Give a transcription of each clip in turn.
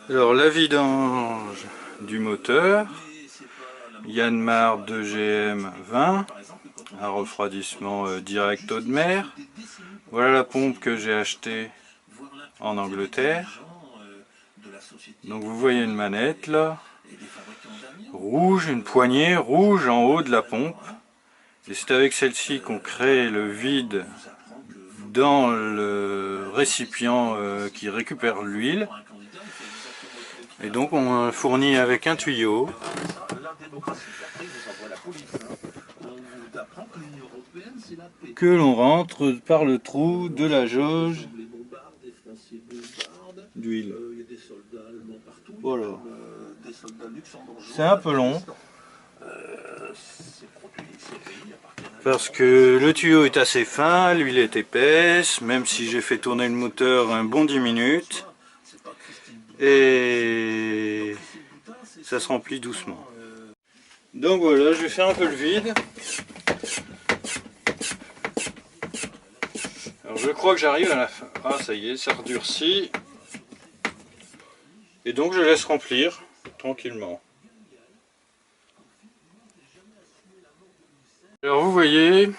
Alors la vidange du moteur, Yanmar 2GM 20, un refroidissement direct eau de mer. Voilà la pompe que j'ai achetée en Angleterre. Donc vous voyez une manette là, rouge, une poignée rouge en haut de la pompe. Et c'est avec celle-ci qu'on crée le vide dans le récipient qui récupère l'huile. Et donc on fournit avec un tuyau que l'on rentre par le trou de la jauge d'huile. Voilà. C'est un peu long parce que le tuyau est assez fin, l'huile est épaisse, même si j'ai fait tourner le moteur un bon 10 minutes. Et ça se remplit doucement. Donc voilà, je vais faire un peu le vide. Alors je crois que j'arrive à la fin. Ah ça y est, ça redurcit. Et donc je laisse remplir tranquillement. Alors vous voyez,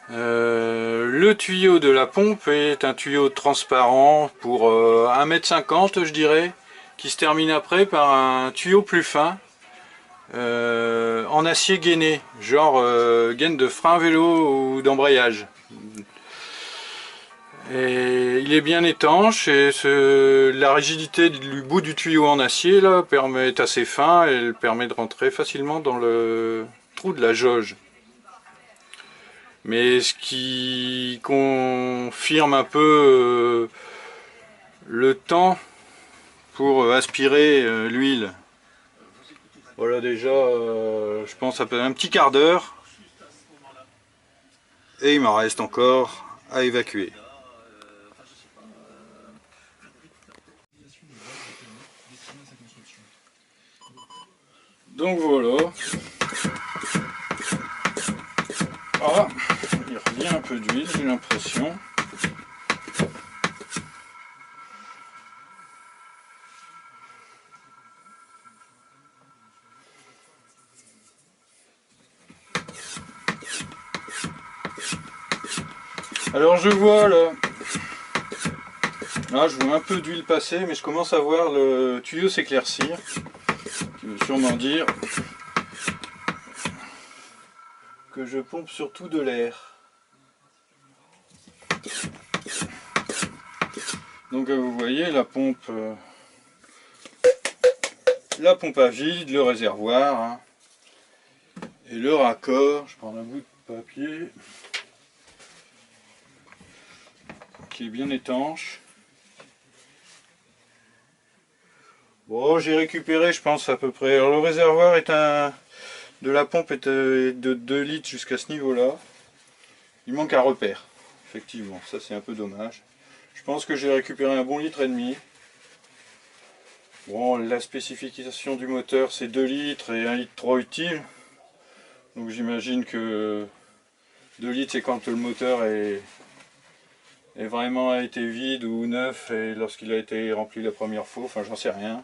le tuyau de la pompe est un tuyau transparent pour 1,50 m je dirais, qui se termine après par un tuyau plus fin en acier gainé, genre gaine de frein vélo ou d'embrayage. Et il est bien étanche et la rigidité du bout du tuyau en acier là est assez fin et elle permet de rentrer facilement dans le trou de la jauge. Mais ce qui confirme un peu le temps pour aspirer l'huile. Voilà déjà, je pense ça peut être un petit quart d'heure. Et il m'en reste encore à évacuer. Donc voilà. Ah, il revient un peu d'huile, j'ai l'impression. Alors je vois là, je vois un peu d'huile passer, mais je commence à voir le tuyau s'éclaircir, qui veut sûrement dire que je pompe surtout de l'air. Donc vous voyez la pompe à vide, le réservoir, hein, et le raccord. Je prends un bout de papier qui est bien étanche. Bon, j'ai récupéré, je pense à peu près. Alors le réservoir de la pompe est de 2 litres jusqu'à ce niveau-là. Il manque un repère, effectivement. Ça c'est un peu dommage. Je pense que j'ai récupéré un bon litre et demi. Bon, la spécification du moteur c'est 2 litres et 1 litre 3 utile. Donc j'imagine que 2 litres c'est quand le moteur est vraiment a été vide ou neuf et lorsqu'il a été rempli la première fois, enfin j'en sais rien.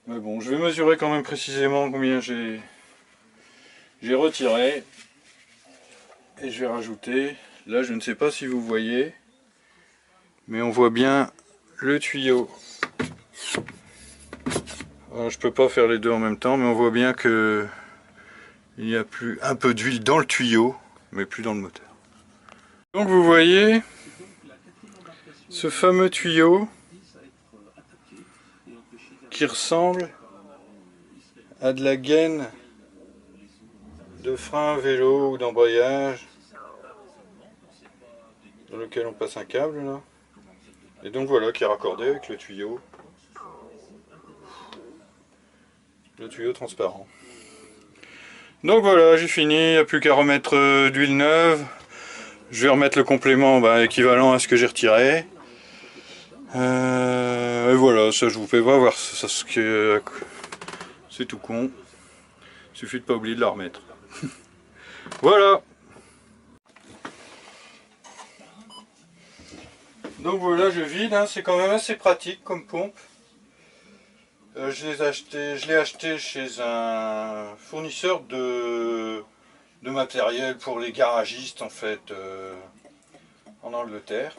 Mais bon, je vais mesurer quand même précisément combien j'ai retiré. Et je vais rajouter, là je ne sais pas si vous voyez, mais on voit bien le tuyau. Alors, je peux pas faire les deux en même temps, mais on voit bien que il y a plus un peu d'huile dans le tuyau, mais plus dans le moteur. Donc vous voyez ce fameux tuyau qui ressemble à de la gaine de frein vélo ou d'embrayage dans lequel on passe un câble là. Et donc voilà, qui est raccordé avec le tuyau transparent. Donc voilà, j'ai fini, il n'y a plus qu'à remettre d'huile neuve. Je vais remettre le complément équivalent à ce que j'ai retiré. Et voilà, ça je vous fais pas voir, c'est tout con. Il suffit de pas oublier de la remettre. Voilà. Donc voilà, je vide, hein. C'est quand même assez pratique comme pompe. Je l'ai acheté chez un fournisseur de matériel pour les garagistes en fait, en Angleterre,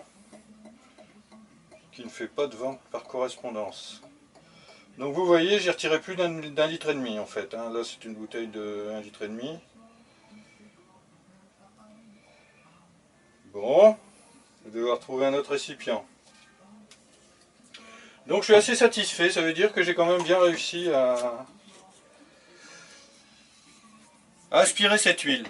qui ne fait pas de vente par correspondance. Donc vous voyez, j'ai retiré plus d'un litre et demi en fait, hein. Là c'est une bouteille de 1 litre et demi. Bon, je vais devoir trouver un autre récipient. Donc je suis assez satisfait, ça veut dire que j'ai quand même bien réussi à aspirer cette huile.